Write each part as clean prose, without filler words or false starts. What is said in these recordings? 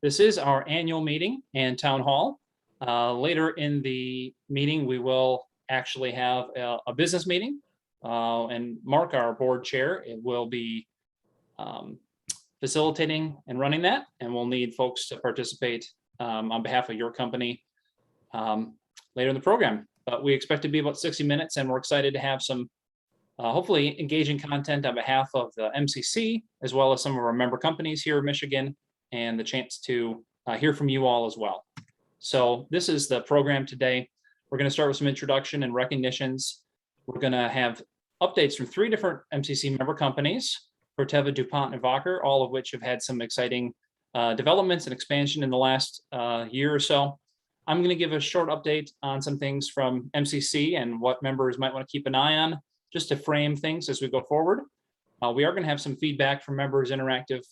This is our annual meeting and town hall. Later in the meeting, we will actually have a business meeting. And Mark, our board chair, will be facilitating and running that. And we'll need folks to participate on behalf of your company later in the program. But we expect to be about 60 minutes, and we're excited to have some hopefully engaging content on behalf of the MCC, as well as some of our member companies here in Michigan, and the chance to hear from you all as well. So this is the program today. We're going to start with some introduction and recognitions. We're going to have updates from 3 different MCC member companies, Corteva, Dupont, and Wacker, all of which have had some exciting developments and expansion in the last year or so. I'm going to give a short update on some things from MCC and what members might want to keep an eye on, just to frame things as we go forward. We are going to have some feedback from members, interactive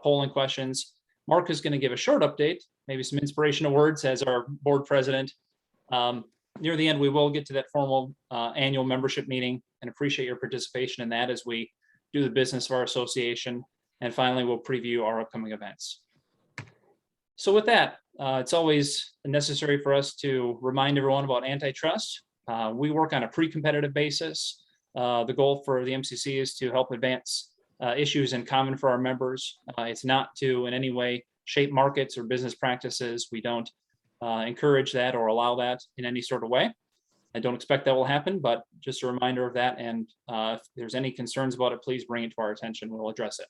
polling questions. Mark is going to give a short update, maybe some inspirational words as our board president. Near the end, we will get to that formal annual membership meeting, and appreciate your participation in that as we do the business of our association. And finally, we'll preview our upcoming events. So with that, it's always necessary for us to remind everyone about antitrust. We work on a pre-competitive basis. The goal for the MCC is to help advance issues in common for our members. It's not to in any way shape markets or business practices. We don't encourage that or allow that in any sort of way. I don't expect that will happen, but just a reminder of that. And if there's any concerns about it, please bring it to our attention. We'll address it.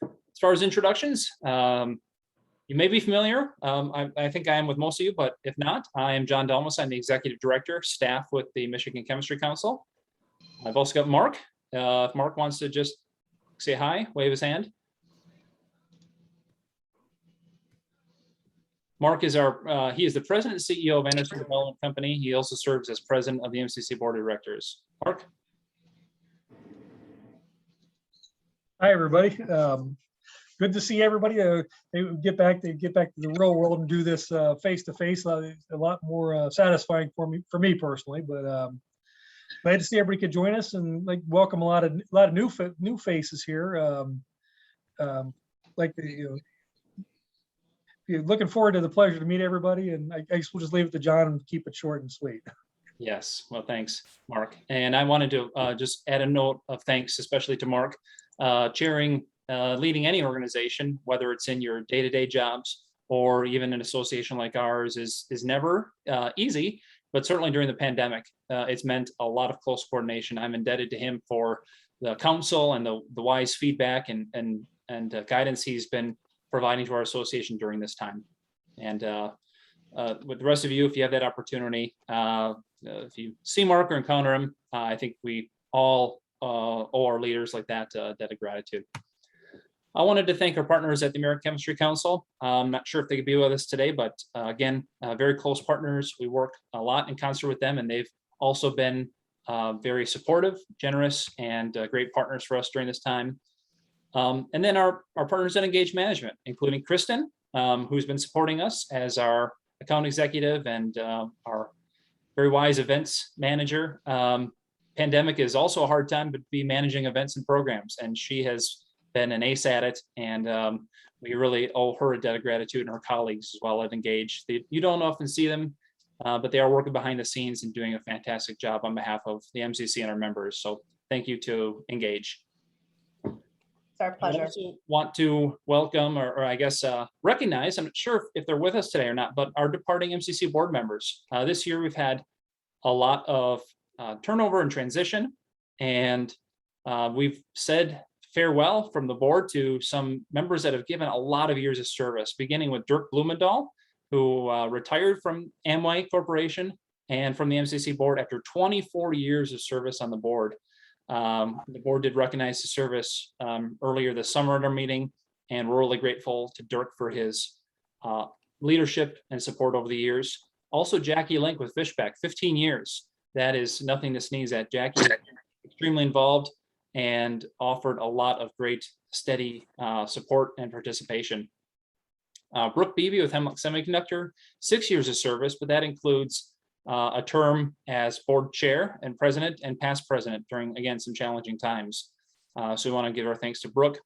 As far as introductions, you may be familiar. I think I am with most of you, but if not, I am John Delmas. I'm the Executive Director, staff with the Michigan Chemistry Council. I've also got Mark. If Mark wants to just say hi, wave his hand. Mark is he is the President and CEO of Anderson Development Company. He also serves as President of the MCC Board of Directors. Mark. Hi, everybody. Good to see everybody. They get back to the real world and do this face to face. A lot more satisfying for me personally. But glad to see everybody could join us, and welcome a lot of new faces here. Looking forward to the pleasure to meet everybody, and I guess we'll just leave it to John and keep it short and sweet. Yes, well, thanks, Mark. And I wanted to just add a note of thanks, especially to Mark, leading any organization, whether it's in your day-to-day jobs or even an association like ours, is never easy, but certainly during the pandemic, it's meant a lot of close coordination. I'm indebted to him for the counsel and the wise feedback and guidance he's been providing to our association during this time. And with the rest of you, if you have that opportunity, if you see Mark or encounter him, I think we all owe our leaders like that debt of gratitude. I wanted to thank our partners at the American Chemistry Council. I'm not sure if they could be with us today, but again, very close partners. We work a lot in concert with them, and they've also been very supportive, generous, and great partners for us during this time. And then our partners at Engage Management, including Kristen, who's been supporting us as our account executive and our very wise events manager. Pandemic is also a hard time to be managing events and programs, and she has been an ace at it, and we really owe her a debt of gratitude, and her colleagues as well at Engage. You don't often see them, but they are working behind the scenes and doing a fantastic job on behalf of the MCC and our members. So thank you to Engage. Our pleasure. I also want to welcome, or I guess recognize, I'm not sure if they're with us today or not, but our departing MCC board members. This year we've had a lot of turnover and transition, and we've said farewell from the board to some members that have given a lot of years of service, beginning with Dirk Blumendahl, who retired from Amway Corporation and from the MCC board after 24 years of service on the board. The board did recognize the service earlier this summer at our meeting, and we're really grateful to Dirk for his leadership and support over the years. Also, Jackie Link with Fishback, 15 years. That is nothing to sneeze at. Jackie, extremely involved and offered a lot of great, steady support and participation. Brooke Beebe with Hemlock Semiconductor, 6 years of service, but that includes a term as board chair and president and past president during, again, some challenging times. So we want to give our thanks to Brooke.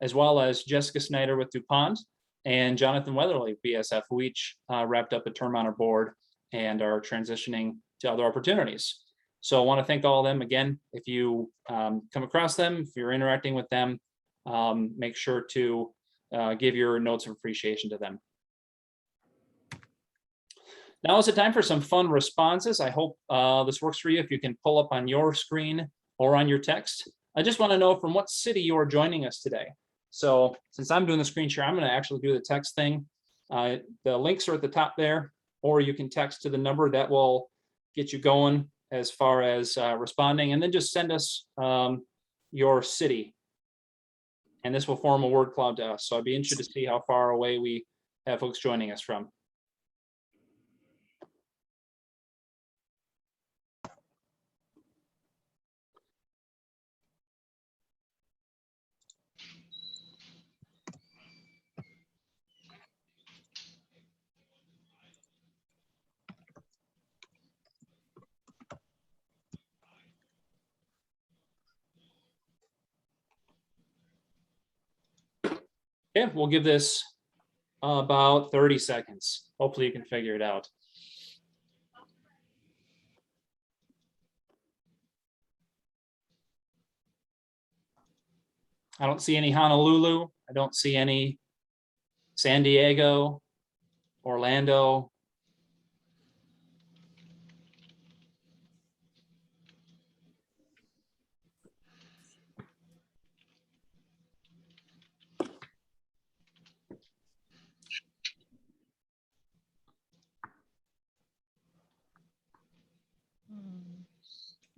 as well as Jessica Snyder with Dupont and Jonathan Weatherly, BSF, who each wrapped up a term on our board and are transitioning to other opportunities. So I want to thank all of them again. If you come across them, if you're interacting with them, make sure to give your notes of appreciation to them. Now is the time for some fun responses. I hope this works for you. If you can pull up on your screen or on your text. I just want to know from what city you are joining us today. So since I'm doing the screen share, I'm going to actually do the text thing. The links are at the top there, or you can text to the number that will get you going as far as responding, and then just send us your city. And this will form a word cloud to us. So I'd be interested to see how far away we have folks joining us from. Okay, we'll give this about 30 seconds. Hopefully you can figure it out. I don't see any Honolulu. I don't see any San Diego, Orlando.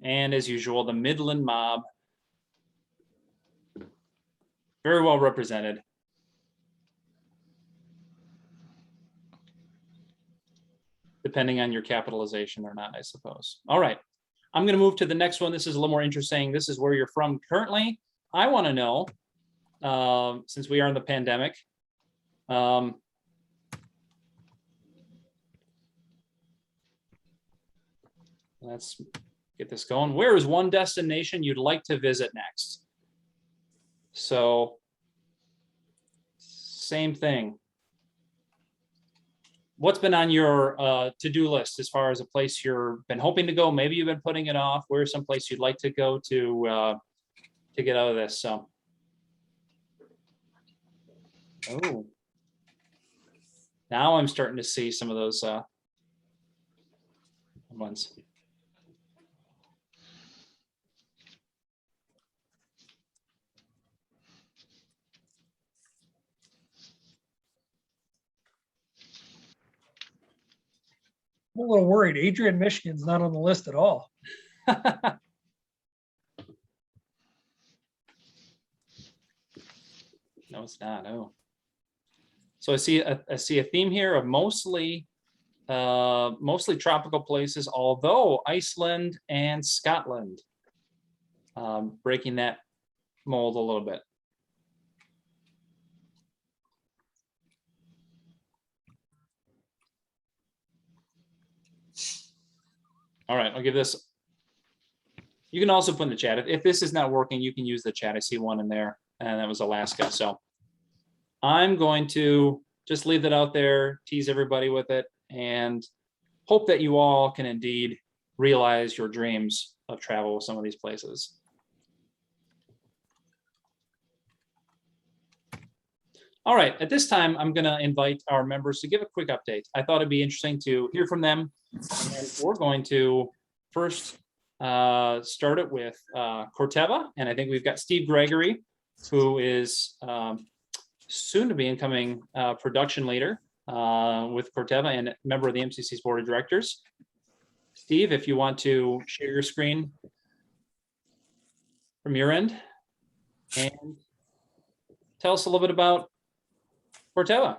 And as usual, the Midland mob. Very well represented. Depending on your capitalization or not, I suppose. All right, I'm going to move to the next one. This is a little more interesting. This is where you're from currently. I want to know, since we are in the pandemic, let's get this going. Where is one destination you'd like to visit next? So, same thing. What's been on your to-do list as far as a place you've been hoping to go? Maybe you've been putting it off. Where's some place you'd like to go to get out of this? So, oh, now I'm starting to see some of those ones. I'm a little worried. Adrian, Michigan's not on the list at all. No, it's not. Oh, so I see a theme here of mostly tropical places, although Iceland and Scotland breaking that mold a little bit. All right, I'll give this. You can also put in the chat. If this is not working, you can use the chat. I see one in there, and that was Alaska. So I'm going to just leave that out there, tease everybody with it, and hope that you all can indeed realize your dreams of travel with some of these places. All right, at this time, I'm going to invite our members to give a quick update. I thought it'd be interesting to hear from them. And we're going to first start it with Corteva, and I think we've got Steve Gregory, who is soon to be incoming production leader with Corteva and member of the MCC's board of directors. Steve, if you want to share your screen from your end and tell us a little bit about Corteva.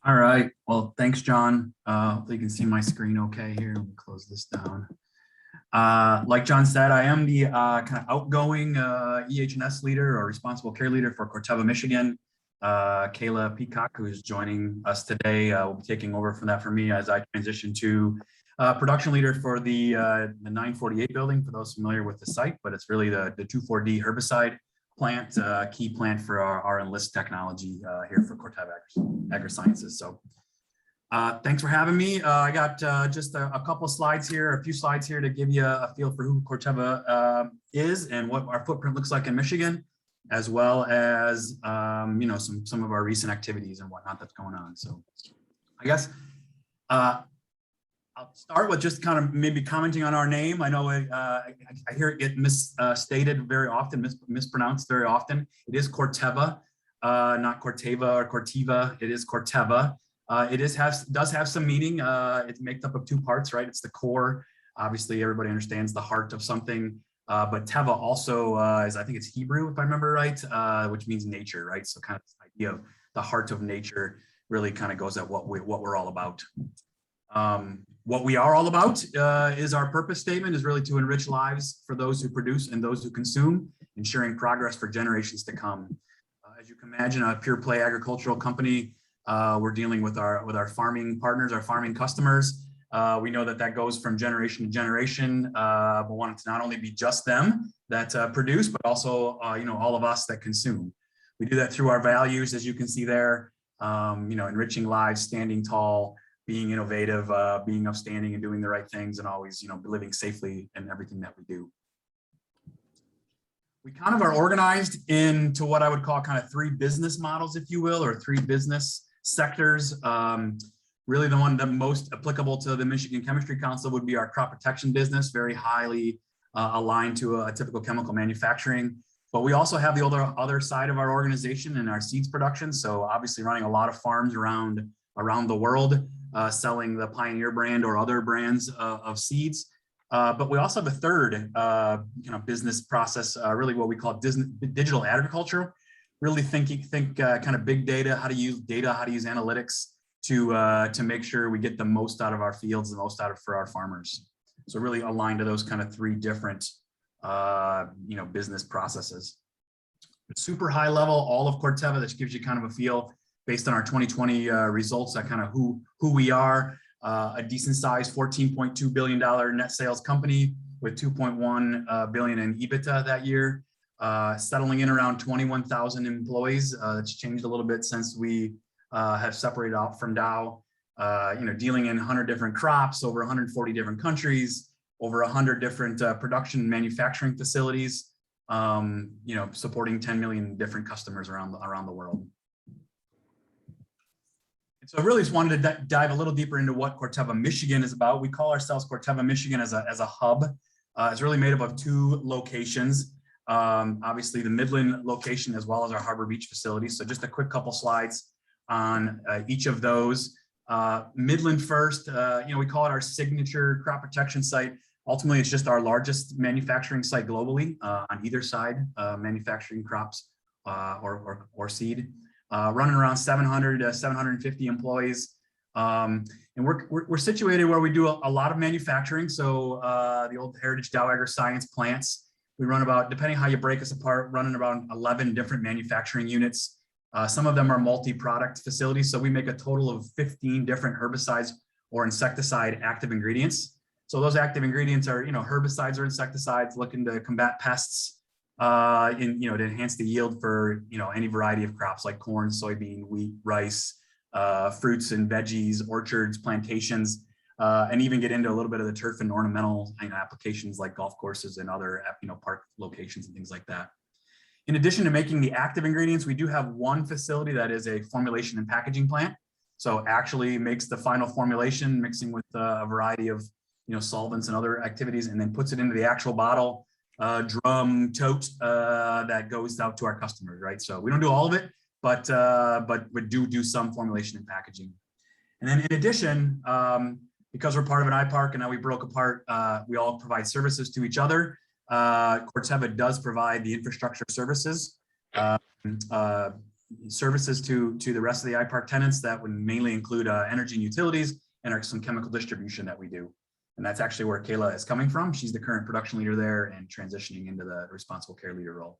All right. Well, thanks, John. Hopefully you can see my screen okay here. Let me close this down. Like John said, I am the kind of outgoing EH&S leader or responsible care leader for Corteva, Michigan. Kayla Peacock, who is joining us today, will be taking over from that for me as I transition to production leader for the 948 building, for those familiar with the site, but it's really the 2,4-D herbicide plant, key plant for our Enlist technology here for Corteva Agrisciences. So thanks for having me. I got just a couple slides here, a few slides here to give you a feel for who Corteva is and what our footprint looks like in Michigan, as well as you know, some of our recent activities and whatnot that's going on. So I guess I'll start with just kind of maybe commenting on our name. I know I hear it get misstated very often, mispronounced very often. It is Corteva, not Corteva or Corteva. It is Corteva. It does have some meaning. It's made up of two parts, right? It's the core. Obviously, everybody understands the heart of something. But Teva also is, I think it's Hebrew, if I remember right, which means nature, right? So kind of this idea of the heart of nature really kind of goes at what we're all about. What we are all about is our purpose statement is really to enrich lives for those who produce and those who consume, ensuring progress for generations to come. As you can imagine, a pure play agricultural company, we're dealing with our farming partners, our farming customers. We know that goes from generation to generation. But want it to not only be just them that produce, but also you know, all of us that consume. We do that through our values, as you can see there. You know, enriching lives, standing tall, being innovative, being upstanding and doing the right things, and always, you know, living safely in everything that we do. We kind of are organized into what I would call kind of three business models, if you will, or three business sectors. Really the one that most applicable to the Michigan Chemistry Council would be our crop protection business, very highly aligned to a typical chemical manufacturing. But we also have the other side of our organization in our seeds production. So obviously running a lot of farms around the world, selling the Pioneer brand or other brands of seeds. But we also have a third you know, business process, really what we call digital agriculture. Really think kind of big data, how to use analytics to make sure we get the most out of our fields, the most out of for our farmers. So really aligned to those kind of three different you know, business processes. Super high level, all of Corteva, that gives you kind of a feel based on our 2020 results, that kind of who we are. A decent size $14.2 billion net sales company with 2.1 billion in EBITDA that year, settling in around 21,000 employees. That's changed a little bit since we have separated out from Dow. You know, dealing in 100 different crops, over 140 different countries, over 100 different production and manufacturing facilities. You know, supporting 10 million different customers around the world. So I really just wanted to dive a little deeper into what Corteva Michigan is about. We call ourselves Corteva Michigan as a hub. It's really made up of two locations. Obviously the Midland location as well as our Harbor Beach facility. So just a quick couple slides on each of those. Midland first, you know, we call it our signature crop protection site. Ultimately, it's just our largest manufacturing site globally on either side, manufacturing crops or seed. Running around 700 to 750 employees. And we're situated where we do a lot of manufacturing. So the old heritage Dow Agriscience plants, we run about, depending how you break us apart, running around 11 different manufacturing units. Some of them are multi-product facilities. So we make a total of 15 different herbicides or insecticide active ingredients. So those active ingredients are, you know, herbicides or insecticides looking to combat pests, you know, to enhance the yield for, you know, any variety of crops like corn, soybean, wheat, rice, fruits and veggies, orchards, plantations, and even get into a little bit of the turf and ornamental, you know, applications like golf courses and other, you know, park locations and things like that. In addition to making the active ingredients, we do have one facility that is a formulation and packaging plant. So actually makes the final formulation, mixing with a variety of, you know, solvents and other activities, and then puts it into the actual bottle, drum, tote that goes out to our customers, right? So we don't do all of it, but we do some formulation and packaging. And then in addition, because we're part of an iPark and now we broke apart, we all provide services to each other. Corteva does provide the infrastructure services, services to the rest of the iPark tenants that would mainly include energy and utilities and some chemical distribution that we do. And that's actually where Kayla is coming from. She's the current production leader there and transitioning into the responsible care leader role.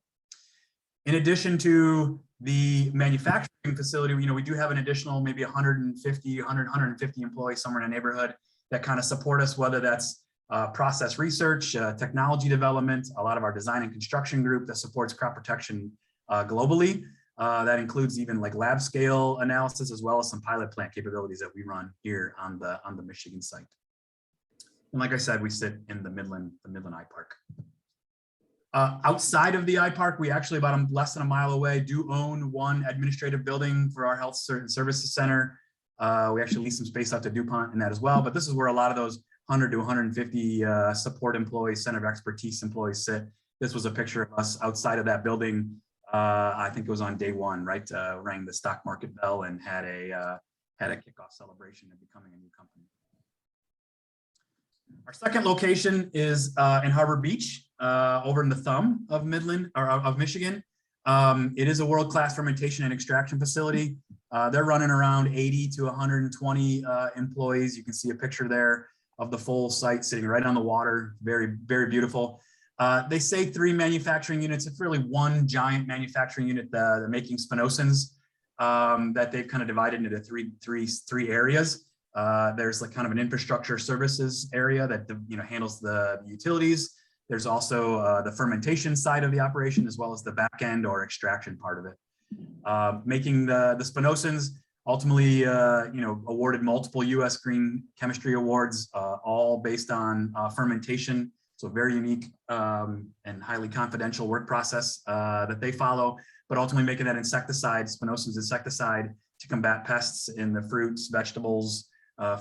In addition to the manufacturing facility, you know, we do have an additional maybe 150 employees somewhere in the neighborhood that kind of support us, whether that's process research, technology development, a lot of our design and construction group that supports crop protection globally. That includes even like lab scale analysis, as well as some pilot plant capabilities that we run here on the Michigan site. And like I said, we sit in the Midland I-Park. Outside of the I-Park, we actually about less than a mile away do own one administrative building for our health services center. We actually lease some space out to Dupont in that as well, but this is where a lot of those 100 to 150 support employees, center of expertise employees sit. This was a picture of us outside of that building. I think it was on day one, right? Rang the stock market bell and had a kickoff celebration of becoming a new company. Our second location is in Harbor Beach, over in the thumb of Midland or of Michigan. It is a world-class fermentation and extraction facility. They're running around 80 to 120 employees. You can see a picture there of the full site sitting right on the water. Very, very beautiful. They say 3 manufacturing units. It's really one giant manufacturing unit. They're making spinosyns that they've kind of divided into three areas. There's like kind of an infrastructure services area that handles the utilities. There's also the fermentation side of the operation, as well as the back end or extraction part of it. Making the spinosins, ultimately awarded multiple U.S. Green Chemistry Awards, all based on fermentation. So very unique and highly confidential work process that they follow, but ultimately making that insecticide, spinosins insecticide, to combat pests in the fruits, vegetables,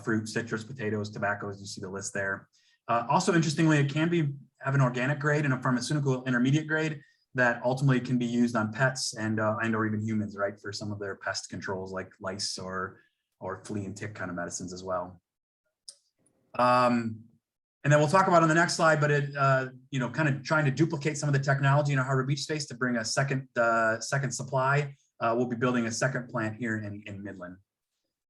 fruit, citrus, potatoes, tobaccos. You see the list there. Also, interestingly, it can have an organic grade and a pharmaceutical intermediate grade that ultimately can be used on pets and or even humans, right, for some of their pest controls like lice or flea and tick kind of medicines as well. And then we'll talk about on the next slide, but it kind of trying to duplicate some of the technology in our Harbor Beach space to bring a second supply. We'll be building a second plant here in Midland.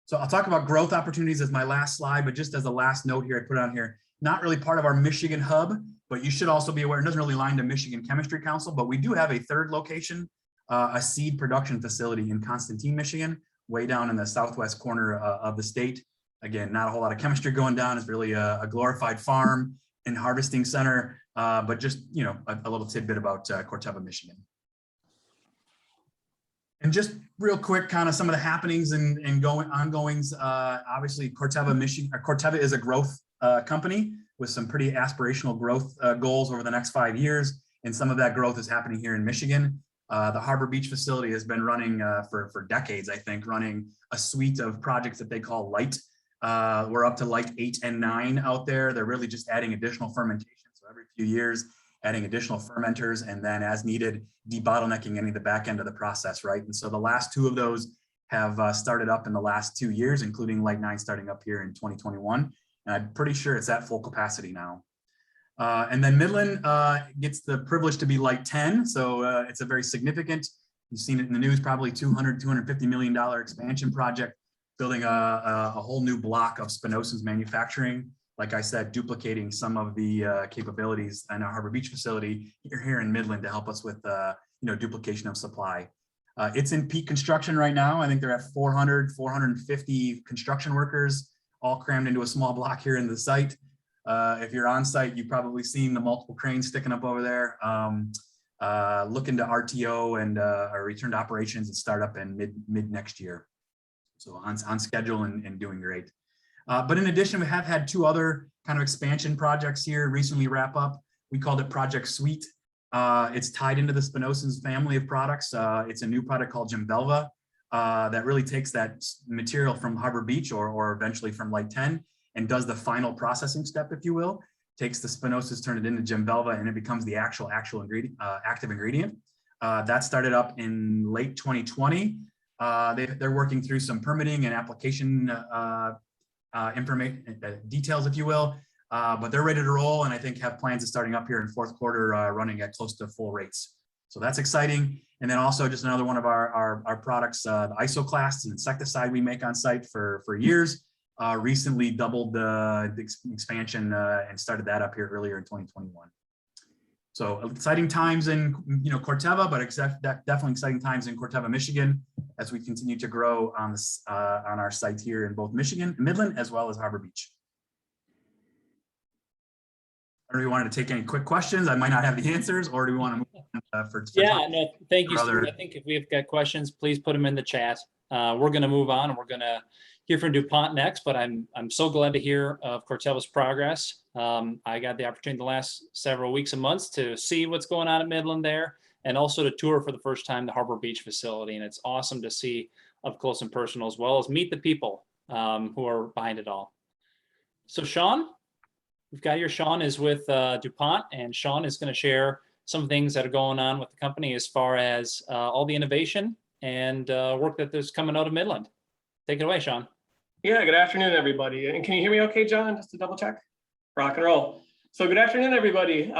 So I'll talk about growth opportunities as my last slide, but just as a last note here, I put on here, not really part of our Michigan hub, but you should also be aware, it doesn't really line to Michigan Chemistry Council, but we do have a third location, a seed production facility in Constantine, Michigan, way down in the southwest corner of the state. Again, not a whole lot of chemistry going down. It's really a glorified farm and harvesting center, but just, a little tidbit about Corteva, Michigan. And just real quick, kind of some of the happenings and ongoings. Obviously, Corteva is a growth company with some pretty aspirational growth goals over the next 5 years. And some of that growth is happening here in Michigan. The Harbor Beach facility has been running for decades, I think, running a suite of projects that they call Light. We're up to like 8 and 9 out there. They're really just adding additional fermentation. So every few years, adding additional fermenters, and then as needed, debottlenecking any of the back end of the process, right? And so the last 2 of those have started up in the last 2 years, including Light 9 starting up here in 2021. And I'm pretty sure it's at full capacity now. And then Midland gets the privilege to be Light 10. So it's a very significant, you've seen it in the news, probably $250 million expansion project, building a whole new block of spinosins manufacturing. Like I said, duplicating some of the capabilities in our Harbor Beach facility here in Midland to help us with duplication of supply. It's in peak construction right now. I think they're at 450 construction workers, all crammed into a small block here in the site. If you're on site, you've probably seen the multiple cranes sticking up over there. Looking to RTO and our return to operations and start up in mid next year. So on schedule and doing great. But in addition, we have had 2 other kind of expansion projects here recently wrap up. We called it Project Sweet. It's tied into the spinosins family of products. It's a new product called Jemvelva that really takes that material from Harbor Beach or eventually from Light 10 and does the final processing step, if you will. Takes the spinosis, turn it into Jemvelva, and it becomes the actual ingredient, active ingredient. That started up in late 2020. They're working through some permitting and application details, if you will, but they're ready to roll, and I think have plans of starting up here in fourth quarter, running at close to full rates. So that's exciting. And then also just another one of our products, the Isoclast, an insecticide we make on site for years, recently doubled the expansion and started that up here earlier in 2021. So exciting times in Corteva, but definitely exciting times in Corteva, Michigan, as we continue to grow on our site here in both Michigan, Midland, as well as Harbor Beach. Or do we want to take any quick questions? I might not have the answers, or do we want to move on for Yeah, time? no, thank you, Steve. Brother. I think if we've got questions, please put them in the chat. We're going to move on and we're going to hear from DuPont next, but I'm so glad to hear of Corteva's progress. I got the opportunity the last several weeks and months to see what's going on at Midland there, and also to tour for the first time the Harbor Beach facility. And it's awesome to see up close and personal, as well as meet the people who are behind it all. So Sean, we've got here, Sean is with DuPont, and Sean is going to share some things that are going on with the company as far as all the innovation and work that there's coming out of Midland. Take it away, Sean. Yeah, good afternoon, everybody. And can you hear me okay, John? Just to double check? Rock and roll. So good afternoon, everybody.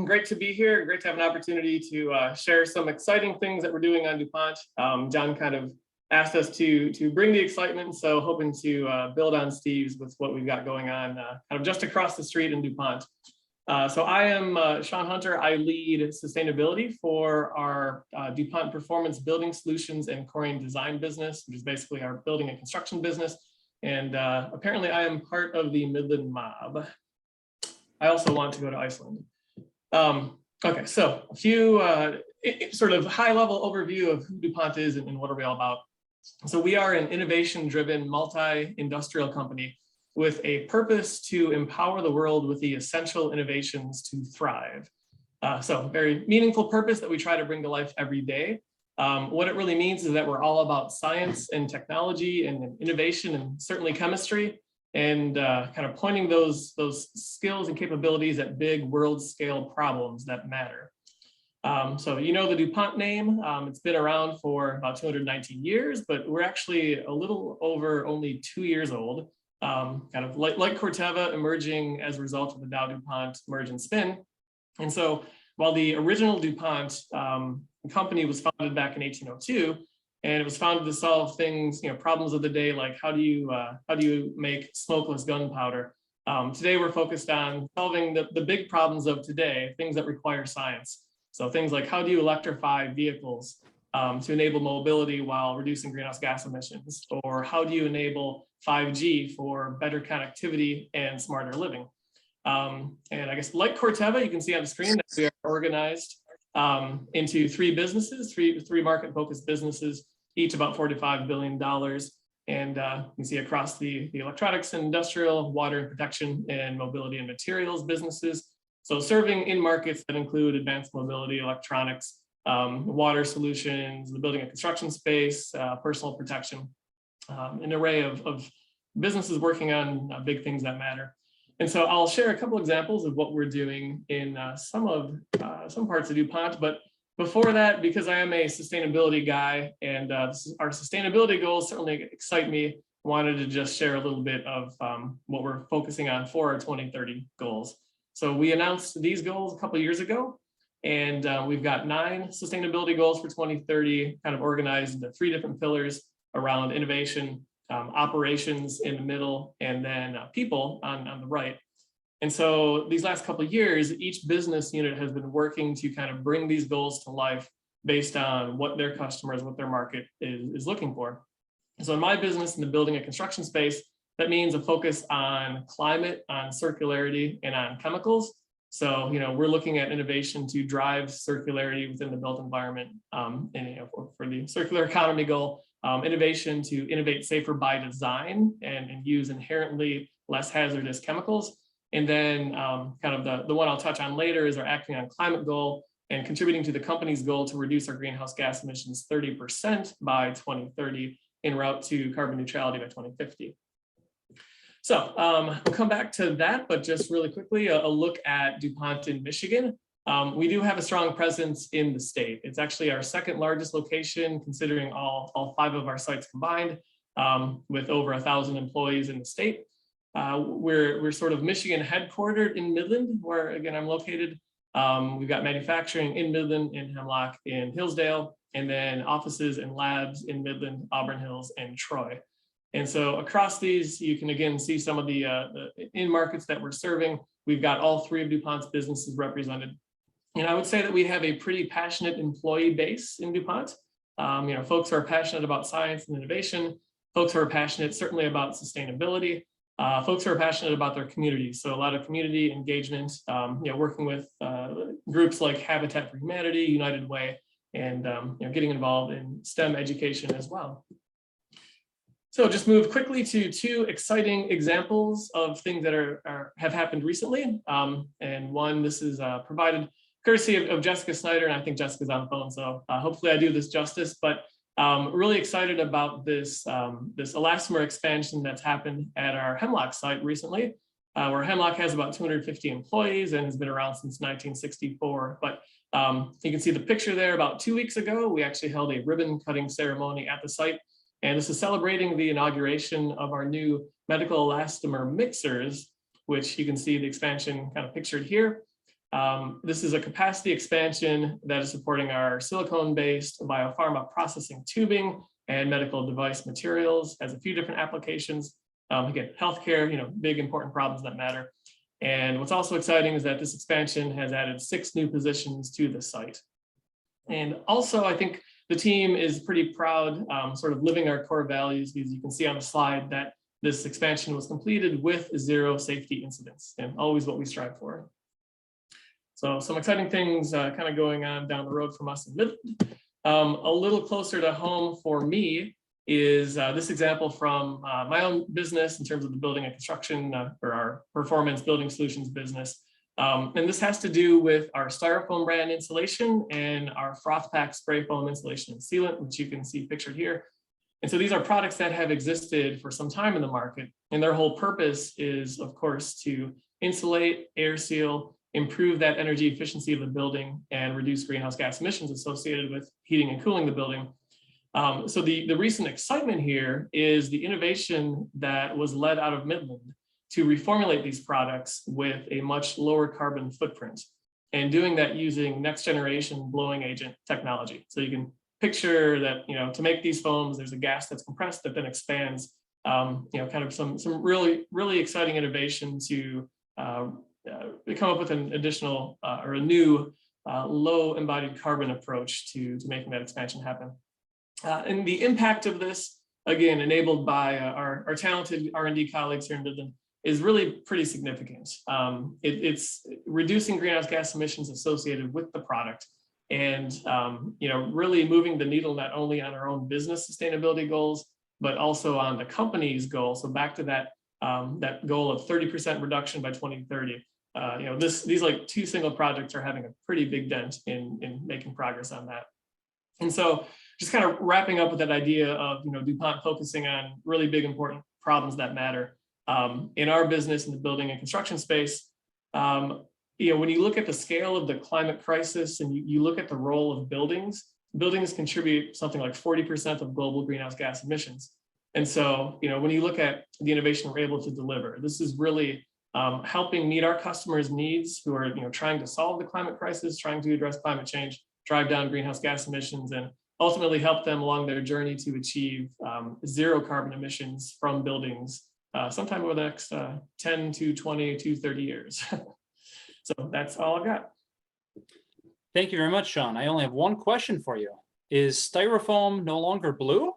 Great to be here. Great to have an opportunity to share some exciting things that we're doing on DuPont. John kind of asked us to bring the excitement, so hoping to build on Steve's with what we've got going on kind of just across the street in DuPont. So I am Sean Hunter. I lead sustainability for our DuPont Performance Building Solutions and Corian Design business, which is basically our building and construction business. And apparently I am part of the Midland mob. I also want to go to Iceland. Okay, so a few sort of high-level overview of who DuPont is and what are we all about. So we are an innovation-driven multi-industrial company with a purpose to empower the world with the essential innovations to thrive. So very meaningful purpose that we try to bring to life every day. What it really means is that we're all about science and technology and innovation and certainly chemistry, and kind of pointing those skills and capabilities at big world scale problems that matter. So you know the DuPont name, it's been around for about 219 years, but we're actually a little over only 2 years old. Kind of like Corteva, emerging as a result of the Dow DuPont merge and spin. And so while the original DuPont company was founded back in 1802, and it was founded to solve things, problems of the day, like how do you make smokeless gunpowder? Today we're focused on solving the big problems of today, things that require science. So things like how do you electrify vehicles to enable mobility while reducing greenhouse gas emissions? Or how do you enable 5G for better connectivity and smarter living? And I guess like Corteva, you can see on the screen that we are organized into three businesses, three market-focused businesses, each about $45 billion. And you can see across the electronics and industrial, water and protection, and mobility and materials businesses. So serving in markets that include advanced mobility, electronics, water solutions, the building and construction space, personal protection, an array of businesses working on big things that matter. And so I'll share a couple examples of what we're doing in some parts of DuPont. But before that, because I am a sustainability guy and our sustainability goals certainly excite me, wanted to just share a little bit of what we're focusing on for our 2030 goals. So we announced these goals a couple of years ago, and we've got 9 sustainability goals for 2030, kind of organized into 3 different pillars around innovation, operations in the middle, and then people on the right. And so these last couple of years, each business unit has been working to kind of bring these goals to life based on what their customers, what their market is looking for. So in my business, in the building and construction space, that means a focus on climate, on circularity, and on chemicals. So, we're looking at innovation to drive circularity within the built environment, and for the circular economy goal, innovation to innovate safer by design and use inherently less hazardous chemicals. And then kind of the one I'll touch on later is our acting on climate goal and contributing to the company's goal to reduce our greenhouse gas emissions 30% by 2030 en route to carbon neutrality by 2050. So we'll come back to that, but just really quickly, a look at DuPont in Michigan. We do have a strong presence in the state. It's actually our second largest location, considering all 5 of our sites combined, with over 1,000 employees in the state. We're sort of Michigan headquartered in Midland, where again I'm located. We've got manufacturing in Midland, in Hemlock, in Hillsdale, and then offices and labs in Midland, Auburn Hills, and Troy. And so across these, you can again see some of the in markets that we're serving. We've got all 3 of DuPont's businesses represented. And I would say that we have a pretty passionate employee base in DuPont. Folks who are passionate about science and innovation, folks who are passionate certainly about sustainability, folks who are passionate about their communities. So a lot of community engagement, working with groups like Habitat for Humanity, United Way, and getting involved in STEM education as well. So just move quickly to two exciting examples of things that have happened recently. And one, this is provided courtesy of Jessica Snyder, and I think Jessica's on the phone, so hopefully I do this justice, but really excited about this, this elastomer expansion that's happened at our Hemlock site recently, where Hemlock has about 250 employees and has been around since 1964. But you can see the picture there. About 2 weeks ago, we actually held a ribbon cutting ceremony at the site. And this is celebrating the inauguration of our new medical elastomer mixers, which you can see the expansion kind of pictured here. This is a capacity expansion that is supporting our silicone-based biopharma processing tubing and medical device materials, has a few different applications. Again, healthcare, big important problems that matter. And what's also exciting is that this expansion has added 6 new positions to the site. And also, I think the team is pretty proud, sort of living our core values, because you can see on the slide that this expansion was completed with 0 safety incidents, and always what we strive for. So some exciting things kind of going on down the road from us in Midland. A little closer to home for me is this example from my own business in terms of the building and construction or our performance building solutions business. And this has to do with our Styrofoam brand insulation and our froth pack spray foam insulation and sealant, which you can see pictured here. And so these are products that have existed for some time in the market, and their whole purpose is, of course, to insulate, air seal, improve that energy efficiency of the building, and reduce greenhouse gas emissions associated with heating and cooling the building. So the recent excitement here is the innovation that was led out of Midland to reformulate these products with a much lower carbon footprint, and doing that using next generation blowing agent technology. So you can picture that, to make these foams, there's a gas that's compressed that then expands, kind of some really, really exciting innovation to come up with an additional or a new low embodied carbon approach to making that expansion happen. And the impact of this, again, enabled by our talented R&D colleagues here in Midland, is really pretty significant. It's reducing greenhouse gas emissions associated with the product, and really moving the needle not only on our own business sustainability goals, but also on the company's goal. So back to that that goal of 30% reduction by 2030. These like 2 single projects are having a pretty big dent in making progress on that. And so just kind of wrapping up with that idea of DuPont focusing on really big important problems that matter. In our business in the building and construction space, when you look at the scale of the climate crisis and you look at the role of buildings contribute something like 40% of global greenhouse gas emissions. And so, when you look at the innovation we're able to deliver, this is really helping meet our customers' needs who are trying to solve the climate crisis, trying to address climate change, drive down greenhouse gas emissions, and ultimately help them along their journey to achieve 0 carbon emissions from buildings sometime over the next 10 to 20 to 30 years. So that's all I've got. Thank you very much, Sean. I only have one question for you. Is Styrofoam no longer blue?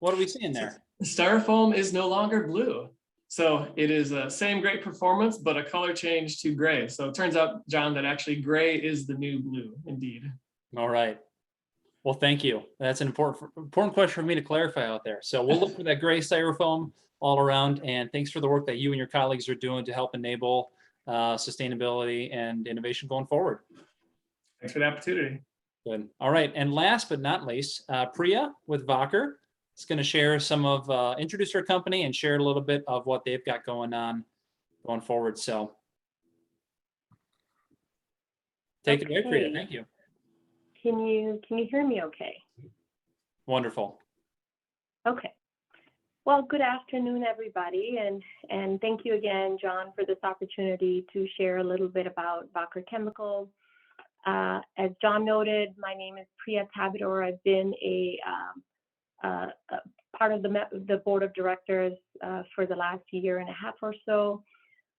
What are we seeing there? Styrofoam is no longer blue. So it is same great performance, but a color change to gray. So it turns out, John, that actually gray is the new blue, indeed. All right. Well, thank you. That's an important question for me to clarify out there. So we'll look for that gray Styrofoam all around. And thanks for the work that you and your colleagues are doing to help enable sustainability and innovation going forward. Thanks for the opportunity. Good. All right. And last but not least, Priya with Vacher is going to share some of, introduce her company and share a little bit of what they've got going on going forward. So take it away, Priya. Thank you. Can you hear me okay? Wonderful. Okay. Well, good afternoon, everybody, and thank you again, John, for this opportunity to share a little bit about Vacher Chemicals. As John noted, my name is Priya Tabador. I've been a part of the board of directors for the last 1.5 years or so.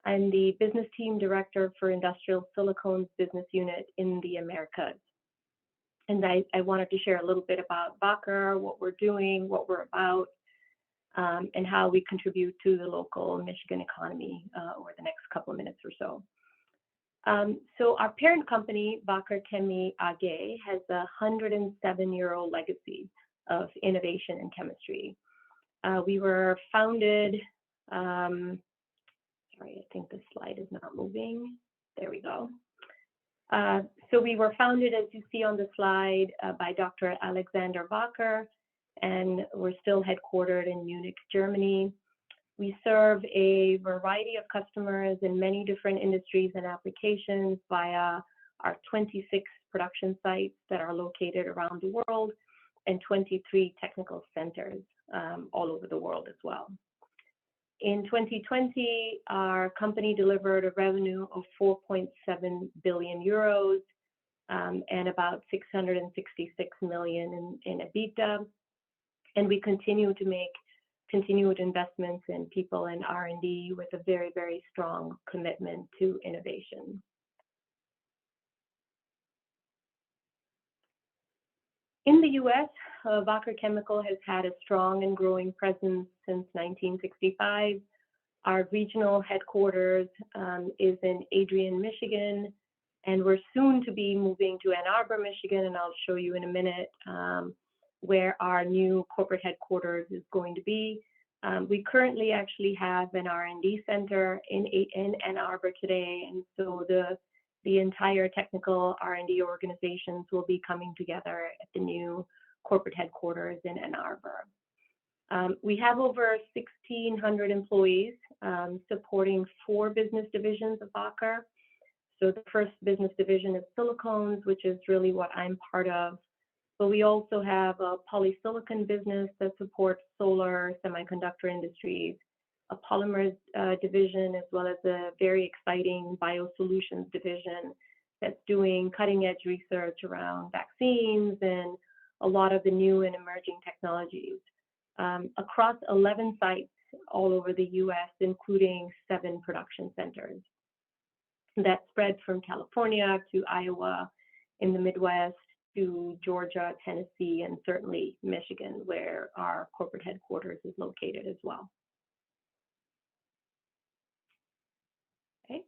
I'm the business team director for Industrial Silicones business unit in the Americas. And I wanted to share a little bit about Vacher, what we're doing, what we're about. and how we contribute to the local Michigan economy over the next couple of minutes or so. So our parent company, Wacker Chemie AG, has a 107-year-old legacy of innovation in chemistry. We were founded, sorry, I think the slide is not moving. There we go. So we were founded, as you see on the slide, by Dr. Alexander Wacker, and we're still headquartered in Munich, Germany. We serve a variety of customers in many different industries and applications via our 26 production sites that are located around the world and 23 technical centers all over the world as well. In 2020, our company delivered a revenue of 4.7 billion euros and about 666 million in EBITDA. And we continue to make continued investments in people and R&D with a very, very strong commitment to innovation. In the US, Wacker Chemical has had a strong and growing presence since 1965. Our regional headquarters is in Adrian, Michigan, and we're soon to be moving to Ann Arbor, Michigan, and I'll show you in a minute where our new corporate headquarters is going to be. We currently actually have an R&D center in Ann Arbor today, and so the entire technical R&D organizations will be coming together at the new corporate headquarters in Ann Arbor. We have over 1,600 employees supporting 4 business divisions of Wacker. So the first business division is silicones, which is really what I'm part of. But we also have a polysilicon business that supports solar, semiconductor industries, a polymers division, as well as a very exciting biosolutions division that's doing cutting edge research around vaccines and a lot of the new and emerging technologies across 11 sites all over the US, including 7 production centers that spread from California to Iowa in the Midwest to Georgia, Tennessee, and certainly Michigan, where our corporate headquarters is located as well. Okay.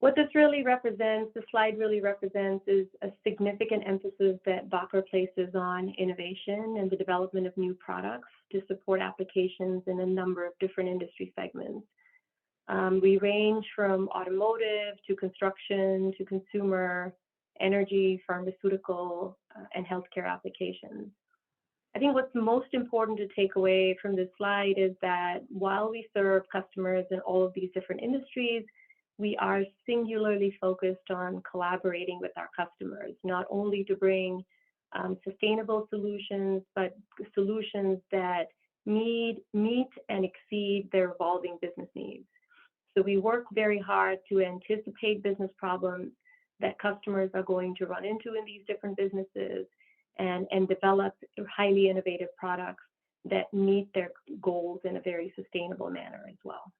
What this really represents, the slide really represents, is a significant emphasis that Wacker places on innovation and the development of new products to support applications in a number of different industry segments. We range from automotive to construction to consumer, energy, pharmaceutical, and healthcare applications. I think what's most important to take away from this slide is that while we serve customers in all of these different industries, we are singularly focused on collaborating with our customers, not only to bring sustainable solutions, but solutions that meet and exceed their evolving business needs. So we work very hard to anticipate business problems that customers are going to run into in these different businesses and develop highly innovative products that meet their goals in a very sustainable manner as well.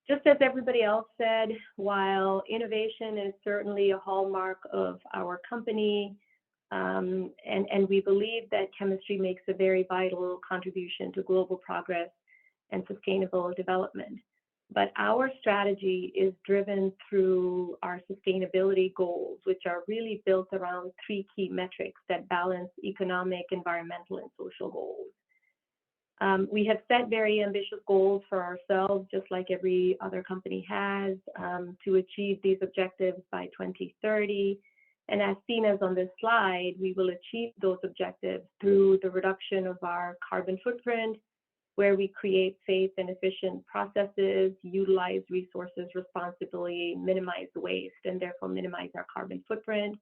Just as everybody else said, while innovation is certainly a hallmark of our company, and we believe that chemistry makes a very vital contribution to global progress and sustainable development. But our strategy is driven through our sustainability goals, which are really built around 3 key metrics that balance economic, environmental, and social goals. We have set very ambitious goals for ourselves, just like every other company has, to achieve these objectives by 2030. And as seen as on this slide, we will achieve those objectives through the reduction of our carbon footprint, where we create safe and efficient processes, utilize resources responsibly, minimize waste, and therefore minimize our carbon footprint.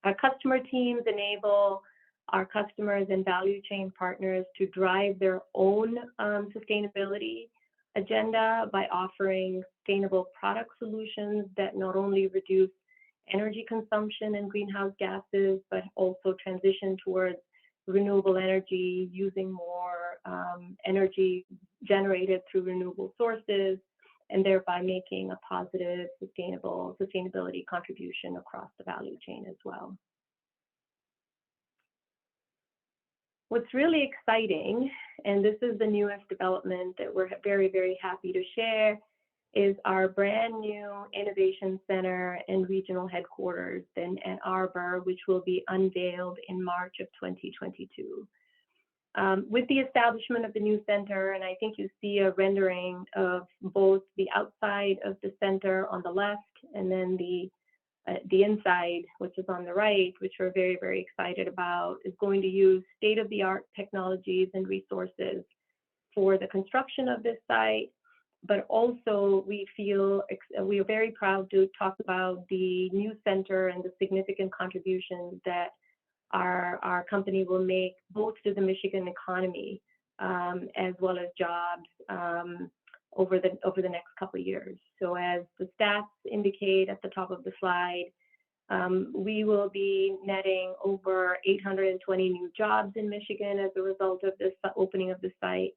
Our customer teams enable our customers and value chain partners to drive their own sustainability agenda by offering sustainable product solutions that not only reduce energy consumption and greenhouse gases, but also transition towards renewable energy, using more energy generated through renewable sources, and thereby making a positive, sustainability contribution across the value chain as well. What's really exciting, and this is the newest development that we're very, very happy to share, is our brand new Innovation Center and Regional Headquarters in Ann Arbor, which will be unveiled in March of 2022. With the establishment of the new center, and I think you see a rendering of both the outside of the center on the left and then the inside, which is on the right, which we're very, very excited about, is going to use state-of-the-art technologies and resources for the construction of this site. But also we are very proud to talk about the new center and the significant contributions that our company will make both to the Michigan economy as well as jobs over the next couple of years. So as the stats indicate at the top of the slide, we will be netting over 820 new jobs in Michigan as a result of this opening of the site.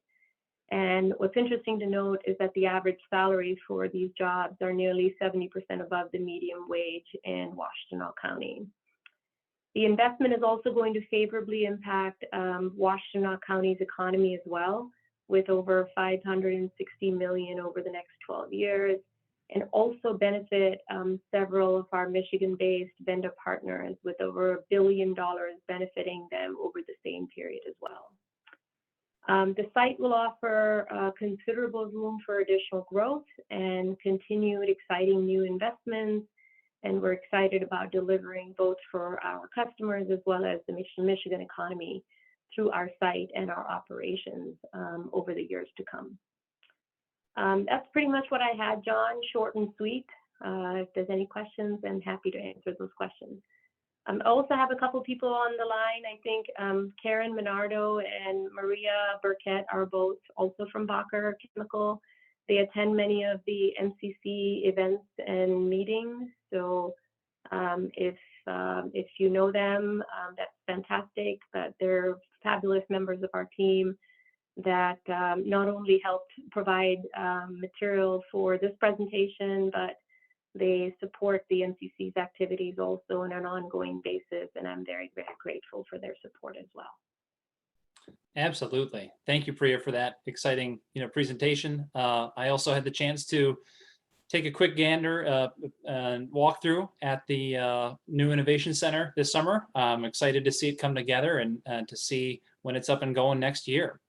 And what's interesting to note is that the average salaries for these jobs are nearly 70% above the median wage in Washtenaw County. The investment is also going to favorably impact Washtenaw County's economy as well, with over $560 million over the next 12 years, and also benefit several of our Michigan-based vendor partners with over $1 billion benefiting them over the same period as well. The site will offer considerable room for additional growth and continued exciting new investments, and we're excited about delivering both for our customers as well as the Michigan economy through our site and our operations over the years to come. That's pretty much what I had, John, short and sweet. If there's any questions, I'm happy to answer those questions. I also have a couple people on the line. I think Karen Minardo and Maria Burkett are both also from Bacher Chemical. They attend many of the MCC events and meetings. So if you know them, that's fantastic. But they're fabulous members of our team that not only helped provide material for this presentation, but they support the MCC's activities also on an ongoing basis, and I'm very, very grateful for their support as well. Absolutely. Thank you, Priya, for that exciting presentation. I also had the chance to take a quick gander and walk through at the new Innovation Center this summer. I'm excited to see it come together and to see when it's up and going next year.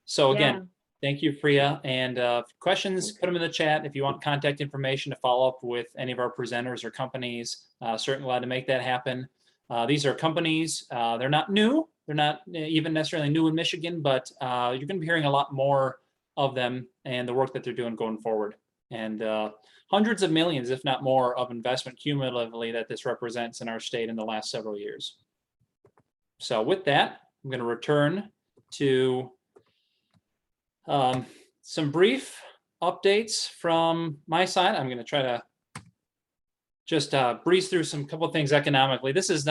So again, thank you, Priya. And questions, put them in the chat. If you want contact information to follow up with any of our presenters or companies, certainly glad to make that happen. These are companies, they're not new. They're not even necessarily new in Michigan, but you're going to be hearing a lot more of them and the work that they're doing going forward. And hundreds of millions, if not more, of investment cumulatively that this represents in our state in the last several years. So with that, I'm going to return to some brief updates from my side. I'm going to try to just breeze through couple of things economically. This is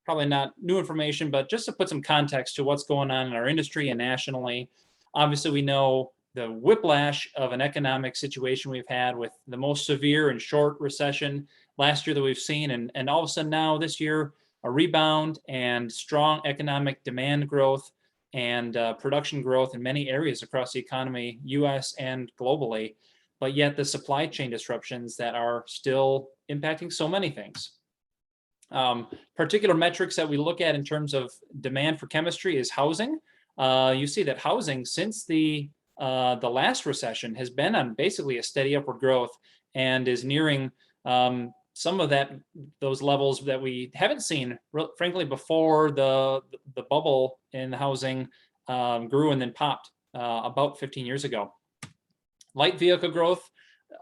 probably not new information, but just to put some context to what's going on in our industry and nationally. Obviously, we know the whiplash of an economic situation we've had with the most severe and short recession last year that we've seen, and all of a sudden now this year, a rebound and strong economic demand growth and production growth in many areas across the economy, US and globally, but yet the supply chain disruptions that are still impacting so many things. Particular metrics that we look at in terms of demand for chemistry is housing. You see that housing since the last recession has been on basically a steady upward growth and is nearing some of those levels that we haven't seen, frankly, before the bubble in housing grew and then popped about 15 years ago. Light vehicle growth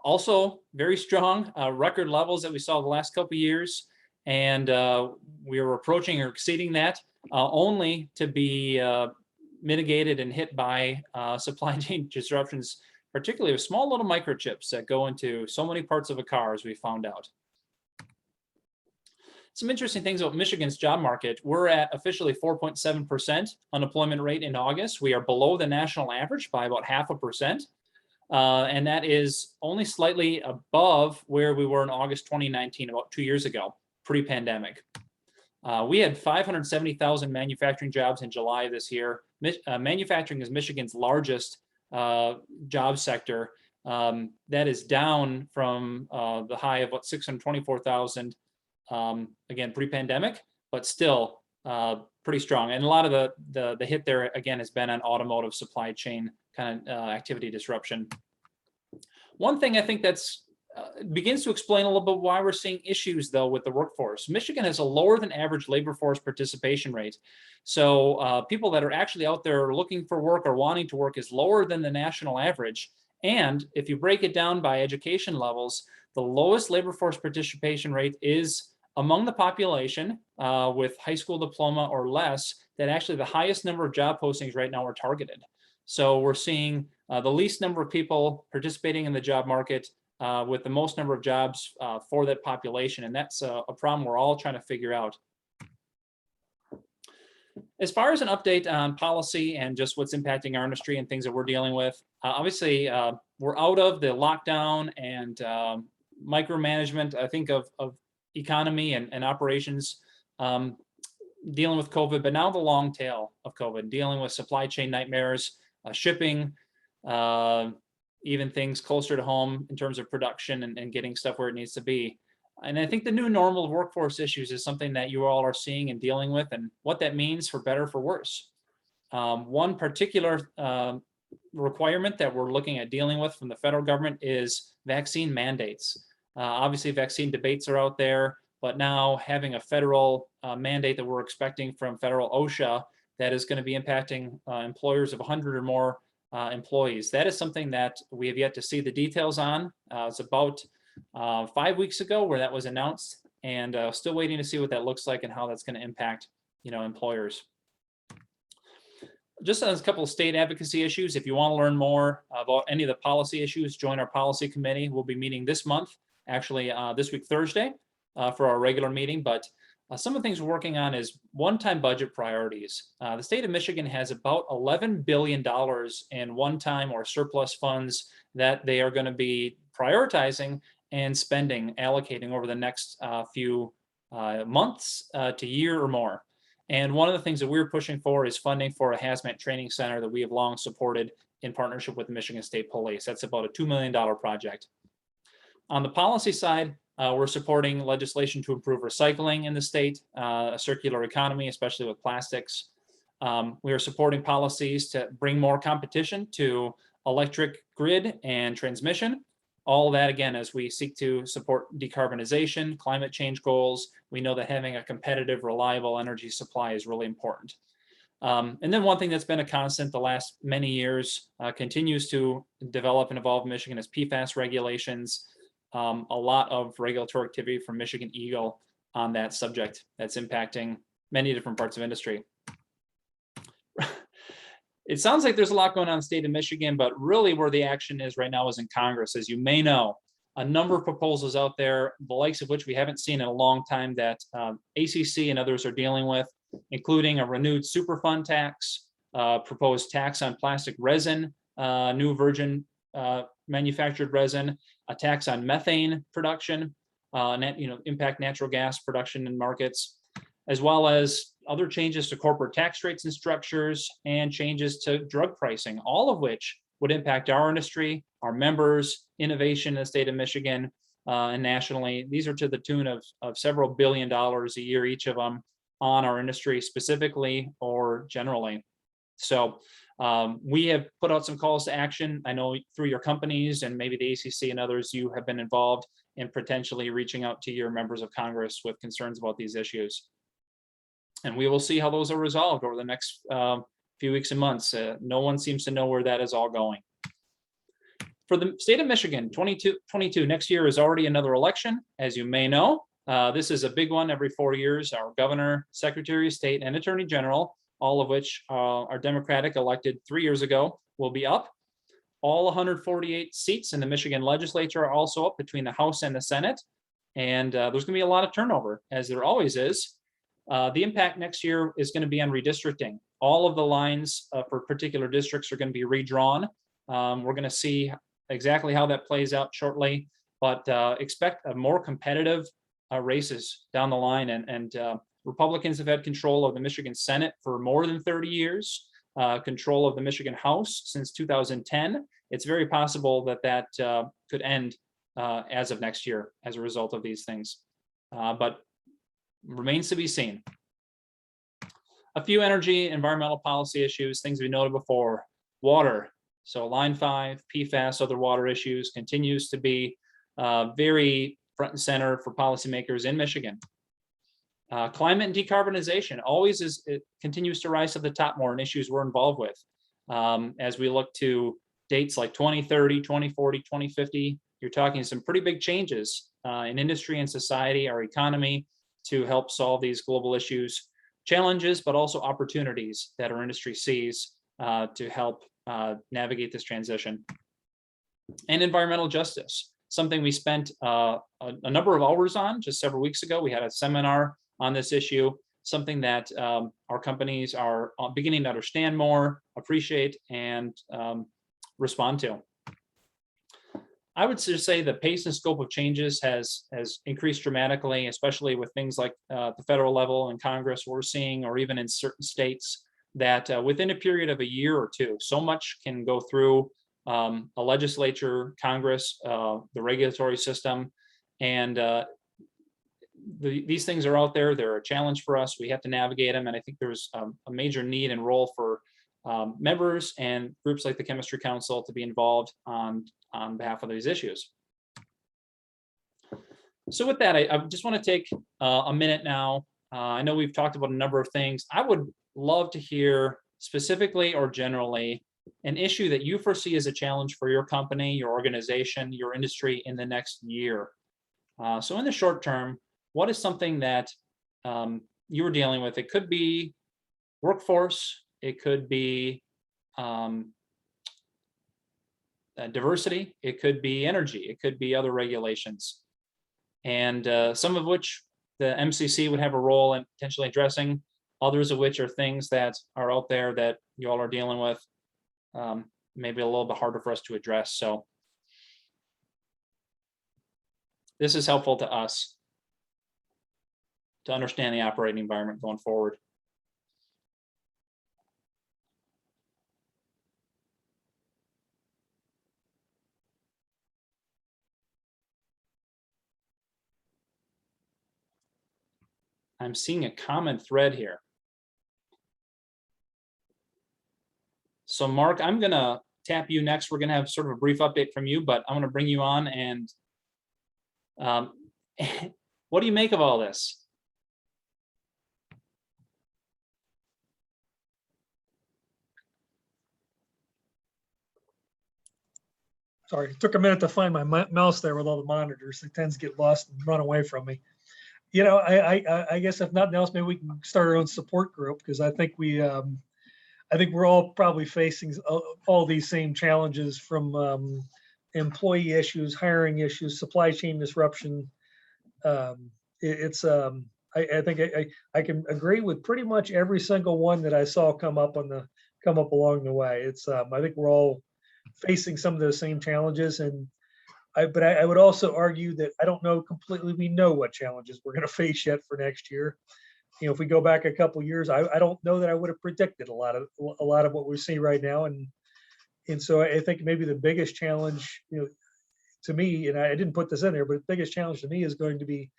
also very strong, record levels that we saw the last couple of years, and we are approaching or exceeding that, only to be mitigated and hit by supply chain disruptions, particularly with small little microchips that go into so many parts of a car, as we found out. Some interesting things about Michigan's job market. We're at officially 4.7% unemployment rate in August. We are below the national average by about 0.5%. and that is only slightly above where we were in August 2019, about 2 years ago, pre-pandemic. We had 570,000 manufacturing jobs in July of this year. Manufacturing is Michigan's largest job sector. That is down from the high of about 624,000, again, pre-pandemic, but still pretty strong. And a lot of the hit there, again, has been on automotive supply chain kind of activity disruption. One thing I think that's begins to explain a little bit why we're seeing issues, though, with the workforce. Michigan has a lower than average labor force participation rate. So people that are actually out there looking for work or wanting to work is lower than the national average. And if you break it down by education levels, the lowest labor force participation rate is among the population with high school diploma or less, that actually the highest number of job postings right now are targeted. So we're seeing the least number of people participating in the job market with the most number of jobs for that population. And that's a problem we're all trying to figure out. As far as an update on policy and just what's impacting our industry and things that we're dealing with, obviously we're out of the lockdown and micromanagement, I think, of economy and operations dealing with COVID, but now the long tail of COVID, dealing with supply chain nightmares, shipping, even things closer to home in terms of production and getting stuff where it needs to be. And I think the new normal of workforce issues is something that you all are seeing and dealing with, and what that means for better or for worse. One particular requirement that we're looking at dealing with from the federal government is vaccine mandates. Obviously, vaccine debates are out there, but now having a federal mandate that we're expecting from federal OSHA that is going to be impacting employers of 100 or more employees. That is something that we have yet to see the details on. It's about 5 weeks ago where that was announced, and still waiting to see what that looks like and how that's going to impact, employers. Just as a couple of state advocacy issues, if you want to learn more about any of the policy issues, join our policy committee. We'll be meeting this month, actually this week, Thursday, for our regular meeting. But some of the things we're working on is one-time budget priorities. The state of Michigan has about $11 billion in one-time or surplus funds that they are going to be prioritizing and spending, allocating over the next few months to year or more. And one of the things that we're pushing for is funding for a hazmat training center that we have long supported in partnership with the Michigan State Police. That's about a $2 million project. On the policy side, we're supporting legislation to improve recycling in the state, a circular economy, especially with plastics. We are supporting policies to bring more competition to electric grid and transmission. All that, again, as we seek to support decarbonization, climate change goals. We know that having a competitive, reliable energy supply is really important. And then one thing that's been a constant the last many years, continues to develop and evolve in Michigan, is PFAS regulations. A lot of regulatory activity from Michigan Eagle on that subject that's impacting many different parts of industry. It sounds like there's a lot going on in the state of Michigan, but really where the action is right now is in Congress. As you may know, a number of proposals out there, the likes of which we haven't seen in a long time, that ACC and others are dealing with, including a renewed Superfund tax, proposed tax on plastic resin, new virgin manufactured resin, a tax on methane production, impact natural gas production in markets, as well as other changes to corporate tax rates and structures, and changes to drug pricing, all of which would impact our industry, our members, innovation in the state of Michigan, and nationally. These are to the tune of several $1 billion a year, each of them, on our industry specifically or generally. So we have put out some calls to action. I know through your companies and maybe the ACC and others, you have been involved in potentially reaching out to your members of Congress with concerns about these issues. And we will see how those are resolved over the next few weeks and months. No one seems to know where that is all going. For the state of Michigan, 2022, next year is already another election, as you may know. This is a big one every 4 years. Our governor, secretary of state, and attorney general, all of which are Democratic, elected 3 years ago, will be up. All 148 seats in the Michigan legislature are also up between the House and the Senate. And there's going to be a lot of turnover, as there always is. The impact next year is going to be on redistricting. All of the lines for particular districts are going to be redrawn. We're going to see exactly how that plays out shortly, but expect a more competitive races down the line. And Republicans have had control of the Michigan Senate for more than 30 years, control of the Michigan House since 2010. It's very possible that that could end as of next year as a result of these things, but remains to be seen. A few energy, environmental policy issues, things we noted before. Water, so Line 5, PFAS, other water issues continues to be very front and center for policymakers in Michigan. Climate and decarbonization always it continues to rise to the top more in issues we're involved with. As we look to dates like 2030, 2040, 2050, you're talking some pretty big changes in industry and society, our economy, to help solve these global issues, challenges, but also opportunities that our industry sees to help navigate this transition. And environmental justice, something we spent a number of hours on just several weeks ago. We had a seminar on this issue, something that our companies are beginning to understand more, appreciate, and respond to. I would just say the pace and scope of changes has increased dramatically, especially with things like the federal level and Congress we're seeing, or even in certain states, that within a period of a year or two, so much can go through a legislature, Congress, the regulatory system, and these things are out there. They're a challenge for us. We have to navigate them, and I think there's a major need and role for members and groups like the Chemistry Council to be involved on behalf of these issues. So with that, I just want to take a minute now. I know we've talked about a number of things. I would love to hear specifically or generally an issue that you foresee as a challenge for your company, your organization, your industry in the next year. So in the short term, what is something that you are dealing with? It could be workforce, it could be diversity, it could be energy, it could be other regulations, and some of which the MCC would have a role in potentially addressing, others of which are things that are out there that you all are dealing with, maybe a little bit harder for us to address. So this is helpful to us to understand the operating environment going forward. I'm seeing a common thread here. So Mark, I'm gonna tap you next. We're gonna have sort of a brief update from you, but I'm gonna bring you on, and what do you make of all this? Sorry, it took a minute to find my mouse there with all the monitors. It tends to get lost and run away from me. You know, I guess if nothing else, maybe we can start our own support group, because I think we're all probably facing all these same challenges, from employee issues, hiring issues, supply chain disruption. I think I can agree with pretty much every single one that I saw come up along the way. I think we're all facing some of those same challenges, but I would also argue that I don't know completely we know what challenges we're going to face yet for next year. You know, if we go back a couple of years, I don't know that I would have predicted a lot of what we see right now, and so I think maybe the biggest challenge, you know, to me, and I didn't put this in there, but the biggest challenge to me is going to be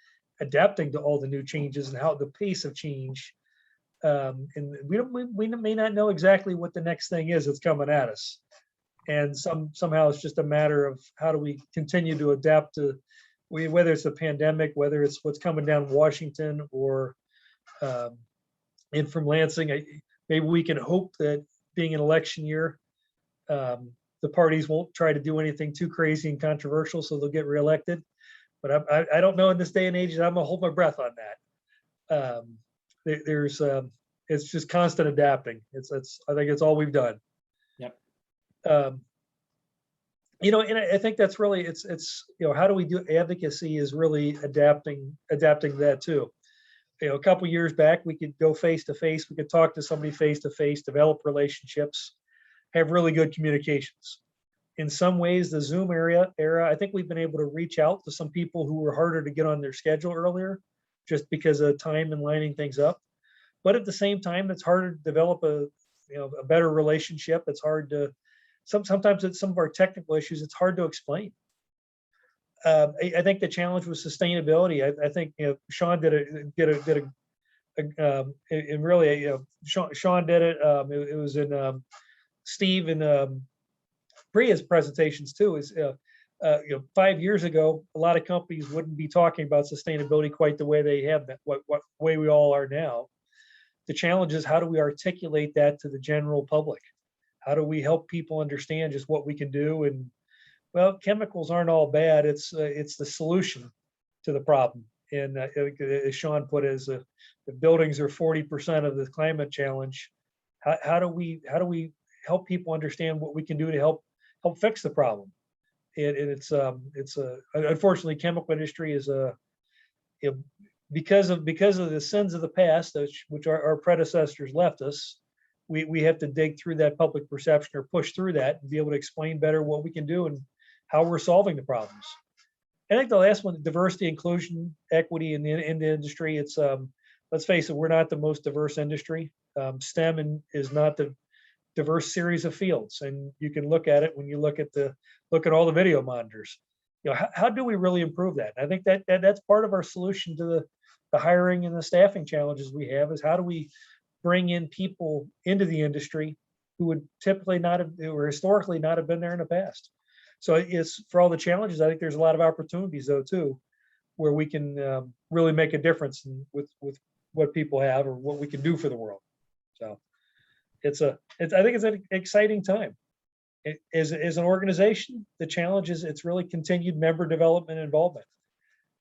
adapting to all the new changes and how the pace of change. And we may not know exactly what the next thing is that's coming at us. And somehow it's just a matter of how do we continue to adapt to, whether it's a pandemic, whether it's what's coming down Washington, or in from Lansing. Maybe we can hope that, being an election year, the parties won't try to do anything too crazy and controversial, so they'll get reelected. But I don't know in this day and age, and I'm gonna hold my breath on that. It's just constant adapting. I think it's all we've done. You know, and I think that's really, it's you know, how do we do advocacy is really adapting that too. You know, a couple years back, we could go face to face, we could talk to somebody face to face, develop relationships, have really good communications. in some ways, the Zoom era, I think we've been able to reach out to some people who were harder to get on their schedule earlier, just because of time and lining things up. But at the same time, it's harder to develop a better relationship. It's hard to, sometimes it's some of our technical issues, it's hard to explain. I think the challenge was sustainability. I think, Sean did and really, Sean did it. It was in Steve and Priya's presentations too. Is 5 years ago, a lot of companies wouldn't be talking about sustainability quite the way they have that, what way we all are now. The challenge is, how do we articulate that to the general public? How do we help people understand just what we can do? And well, chemicals aren't all bad. It's the solution to the problem. And as Sean put it, the buildings are 40% of the climate challenge. How do we help people understand what we can do to help fix the problem? And it's unfortunately, chemical industry is because of the sins of the past, which our predecessors left us. We have to dig through that public perception or push through that and be able to explain better what we can do and how we're solving the problems. I think the last one, diversity, inclusion, equity in the industry. It's let's face it, we're not the most diverse industry. STEM is not the diverse series of fields, and you can look at it when you look at all the video monitors. How do we really improve that? I think that's part of our solution to the hiring and the staffing challenges we have, is how do we bring in people into the industry who would typically not have, or historically not have been there in the past. So it's, for all the challenges, I think there's a lot of opportunities though too, where we can really make a difference with what people have or what we can do for the world. So I think it's an exciting time. As an organization, the challenge is it's really continued member development and involvement.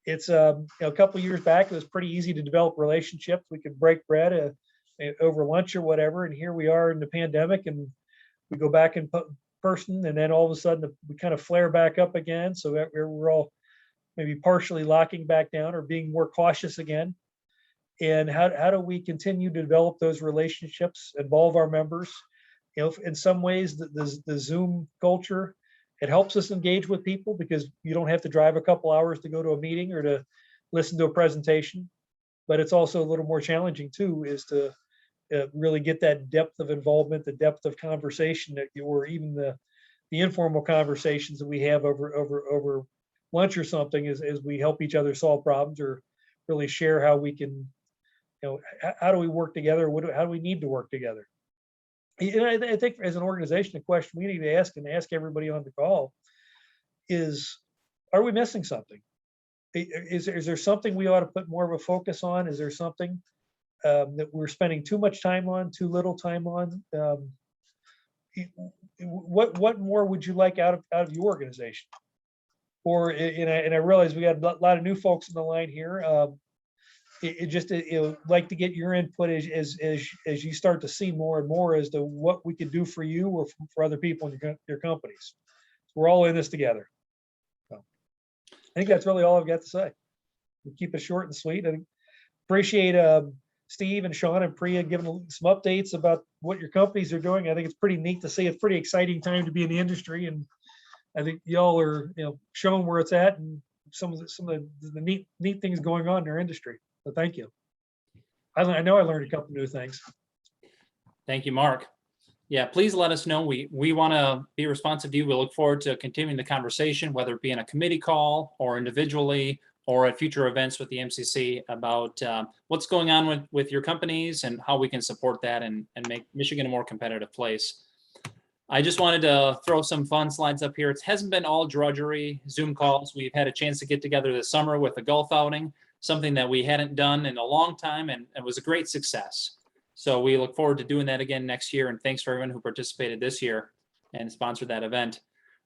It's a couple of years back, it was pretty easy to develop relationships. We could break bread over lunch or whatever, and here we are in the pandemic, and we go back in person, and then all of a sudden we kind of flare back up again. So we're all maybe partially locking back down or being more cautious again. And how do we continue to develop those relationships, involve our members? In some ways, the Zoom culture, it helps us engage with people because you don't have to drive a couple hours to go to a meeting or to listen to a presentation. But it's also a little more challenging too, is to really get that depth of involvement, the depth of conversation or even the informal conversations that we have over lunch or something, as we help each other solve problems or really share how we can, how do we work together? How do we need to work together? And I think as an organization, a question we need to ask and ask everybody on the call is, are we missing something? Is there something we ought to put more of a focus on? Is there something that we're spending too much time on, too little time on? What more would you like out of your organization? Or, and I realize we got a lot of new folks in the line here. Like to get your input as you start to see more and more as to what we could do for you or for other people in your companies. We're all in this together. So I think that's really all I've got to say. We'll keep it short and sweet. I appreciate Steve and Sean and Priya giving some updates about what your companies are doing. I think it's pretty neat to see. It's a pretty exciting time to be in the industry, and I think y'all are showing where it's at and some of the neat things going on in our industry. So thank you. I know I learned a couple new things. Thank you, Mark. Yeah, please let us know. We want to be responsive to you. We look forward to continuing the conversation, whether it be in a committee call or individually or at future events with the MCC about what's going on with your companies and how we can support that and make Michigan a more competitive place. I just wanted to throw some fun slides up here. It hasn't been all drudgery Zoom calls. We've had a chance to get together this summer with a golf outing, something that we hadn't done in a long time, and it was a great success. So we look forward to doing that again next year. And thanks for everyone who participated this year and sponsored that event.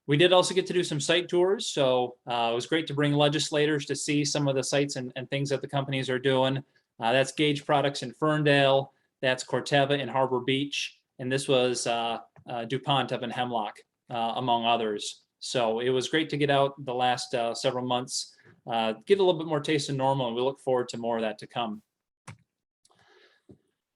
We did also get to do some site tours. So it was great to bring legislators to see some of the sites and things that the companies are doing. That's Gage Products in Ferndale. That's Corteva in Harbor Beach. And this was Dupont up in Hemlock, among others. So it was great to get out the last several months, get a little bit more taste of normal, and we look forward to more of that to come.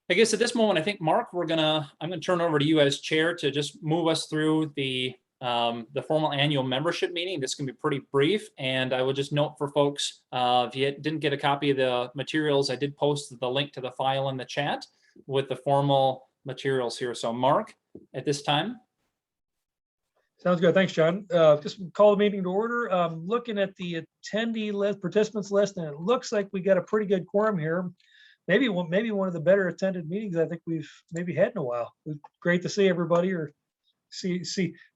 I guess at this moment, I think, Mark, I'm gonna turn over to you as chair to just move us through the the formal annual membership meeting. This can be pretty brief, and I will just note for folks, if you didn't get a copy of the materials, I did post the link to the file in the chat with the formal materials here. So Mark, at this time. Sounds good. Thanks, John. Just call the meeting to order. Looking at the attendee list, participants list, and it looks like we got a pretty good quorum here. Maybe one of the better attended meetings I think we've maybe had in a while. It's great to see everybody, or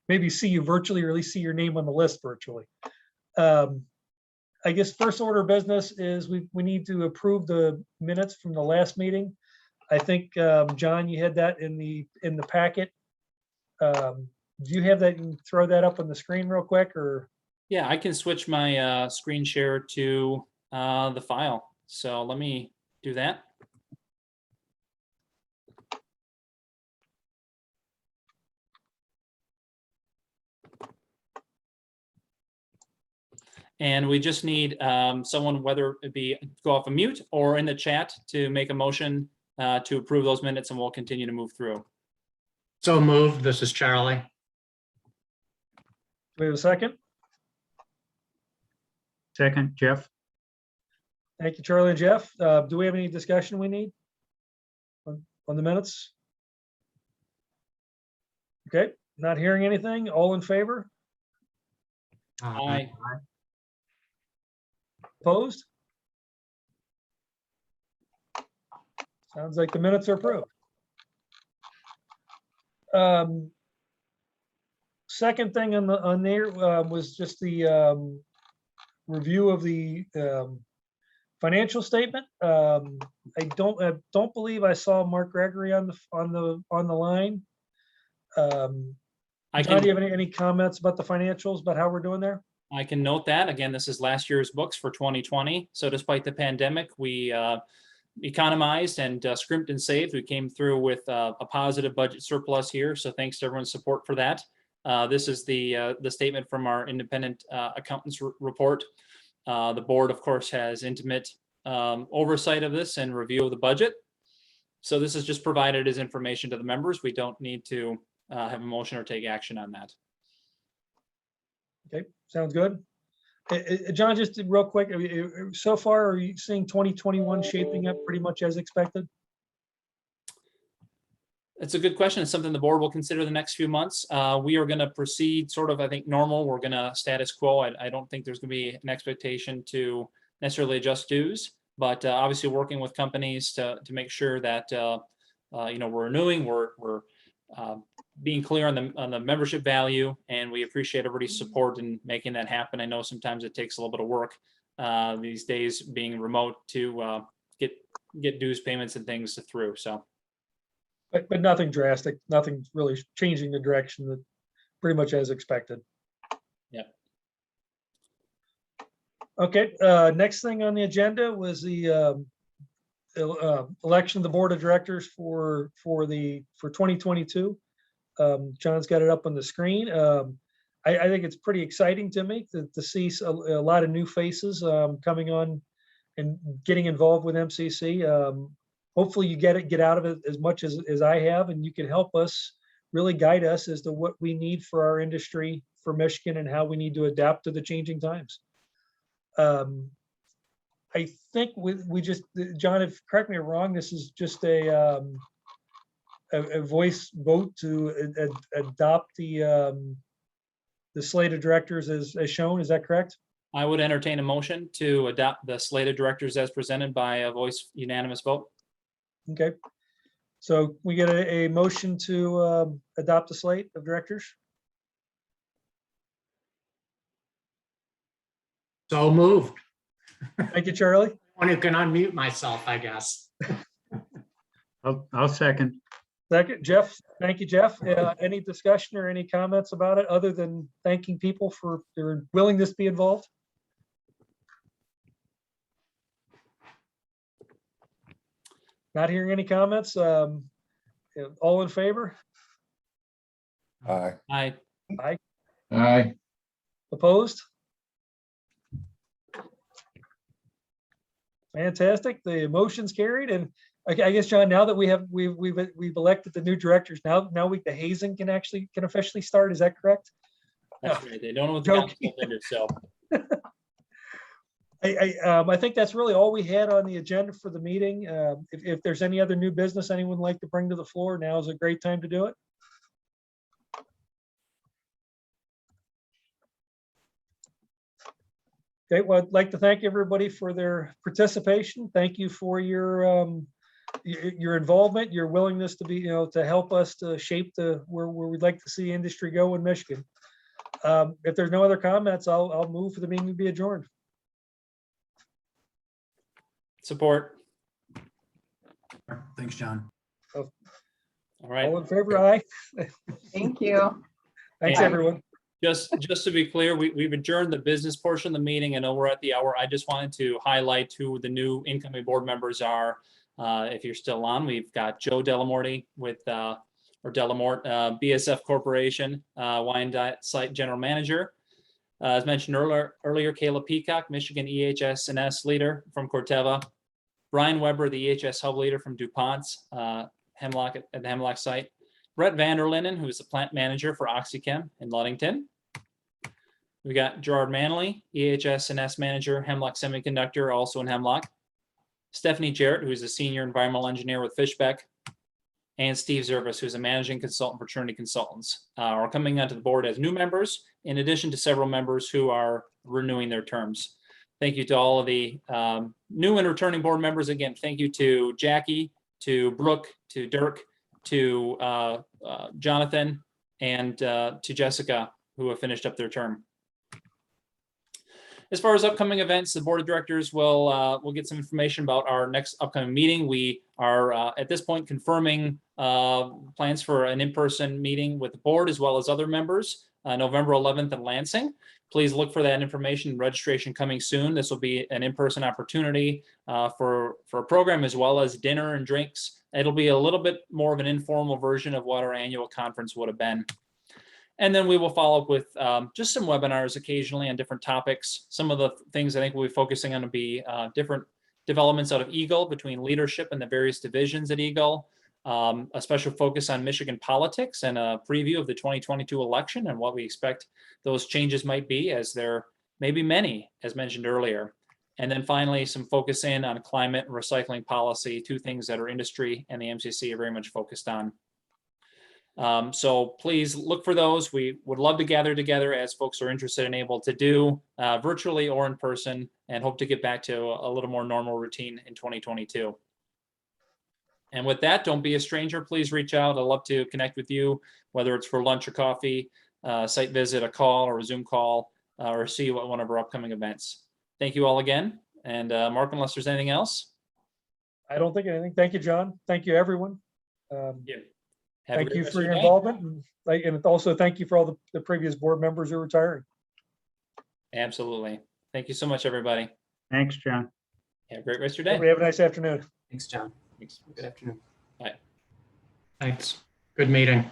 maybe see you virtually, or at least see your name on the list virtually. I guess first order of business is we need to approve the minutes from the last meeting. I think, John, you had that in the packet. Do you have that? You can throw that up on the screen real quick, or? Yeah, I can switch my screen share to the file. So let me do that. And we just need someone, whether it be go off a mute or in the chat, to make a motion to approve those minutes, and we'll continue to move through. So moved. This is Charlie. We have a second. Second, Jeff. Thank you, Charlie and Jeff. Do we have any discussion we need on the minutes? Okay, not hearing anything. All in favor? Aye. Opposed? Sounds like the minutes are approved. Second thing on there was just the review of the financial statement. I don't believe I saw Mark Gregory on the line. I John, do you can, have any comments about the financials, about how we're doing there? I can note that. Again, this is last year's books for 2020. So despite the pandemic, we economized and scrimped and saved. We came through with a positive budget surplus here. So thanks to everyone's support for that. This is the statement from our independent accountants report. The board, of course, has intimate oversight of this and review of the budget. So this is just provided as information to the members. We don't need to have a motion or take action on that. Okay, sounds good. John, just real quick, so far, are you seeing 2021 shaping up pretty much as expected? It's a good question. It's something the board will consider the next few months. We are going to proceed sort of, I think, normal. We're going to status quo. I don't think there's going to be an expectation to necessarily adjust dues, but obviously working with companies to make sure that we're renewing, we're being clear on the membership value, and we appreciate everybody's support in making that happen. I know sometimes it takes a little bit of work these days, being remote, to get dues payments and things through. So. But nothing drastic, nothing really changing the direction, that pretty much as expected. Yeah. Okay, next thing on the agenda was the election of the board of directors for 2022. John's got it up on the screen. I think it's pretty exciting to me to see a lot of new faces coming on and getting involved with MCC. Hopefully you get out of it as much as I have, and you can help us, really guide us as to what we need for our industry, for Michigan, and how we need to adapt to the changing times. I think we just, John, if correct me if I'm wrong, this is just a voice vote to adopt the slate of directors as shown. Is that correct? I would entertain a motion to adopt the slate of directors as presented by a voice unanimous vote. Okay, so we get a motion to adopt the slate of directors. So moved. Thank you, Charlie. One who can unmute myself, I guess. I'll second. Second, Jeff. Thank you, Jeff. Any discussion or any comments about it, other than thanking people for their willingness to be involved? Not hearing any comments. All in favor? Aye. Aye. Aye. Opposed? Fantastic. The motion's carried, and I guess, John, now that we've elected the new directors, now the hazing can officially start. Is that correct? That's right. They don't know what the Joking. council did, so. I think that's really all we had on the agenda for the meeting. If there's any other new business anyone would like to bring to the floor, now is a great time to do it. Okay, well, I'd like to thank everybody for their participation. Thank you for your involvement, your willingness to be, to help us to shape where we'd like to see industry go in Michigan. If there's no other comments, I'll move for the meeting to be adjourned. Support. Thanks, John. All right. All in favor, aye. Thank you. Thanks, Aye. everyone. Just to be clear, we've adjourned the business portion of the meeting. I know we're at the hour. I just wanted to highlight who the new incoming board members are. If you're still on, we've got Joe Delamorte or Delamort, BSF Corporation, Wyandotte Site General Manager. As mentioned earlier, Kayla Peacock, Michigan EHS&S leader from Corteva. Brian Weber, the EHS hub leader from Dupont's Hemlock at the Hemlock site. Brett Vanderlinden, who is the plant manager for OxyChem in Ludington. We got Gerard Manley, EHS&S manager, Hemlock Semiconductor, also in Hemlock. Stephanie Jarrett, who is a senior environmental engineer with Fishbeck. And Steve Zervis, who's a managing consultant for Trinity Consultants, are coming onto the board as new members, in addition to several members who are renewing their terms. Thank you to all of the new and returning board members. Again, thank you to Jackie, to Brooke, to Dirk, to Jonathan, and to Jessica, who have finished up their term. As far as upcoming events, the board of directors will get some information about our next upcoming meeting. We are at this point confirming plans for an in-person meeting with the board as well as other members, November 11th in Lansing. Please look for that information. Registration coming soon. This will be an in-person opportunity for a program as well as dinner and drinks. It'll be a little bit more of an informal version of what our annual conference would have been. And then we will follow up with just some webinars occasionally on different topics. Some of the things I think we'll be focusing on will be different developments out of Eagle between leadership and the various divisions at Eagle, a special focus on Michigan politics and a preview of the 2022 election and what we expect those changes might be, as there may be many, as mentioned earlier. And then finally, some focus in on climate and recycling policy, two things that our industry and the MCC are very much focused on. So please look for those. We would love to gather together as folks are interested and able to do virtually or in person, and hope to get back to a little more normal routine in 2022. And with that, don't be a stranger. Please reach out. I'd love to connect with you, whether it's for lunch or coffee, site visit, a call or a Zoom call, or see you at one of our upcoming events. Thank you all again. And Mark, unless there's anything else. I don't think anything. Thank you, John. Thank you, everyone. Have a Thank great you rest for of your day. involvement. And also thank you for all the previous board members who are retiring. Absolutely. Thank you so much, everybody. Thanks, John. Have a great rest of your day. Everybody have a nice afternoon. Thanks, John. Thanks. Good afternoon. Bye. Thanks. Good meeting.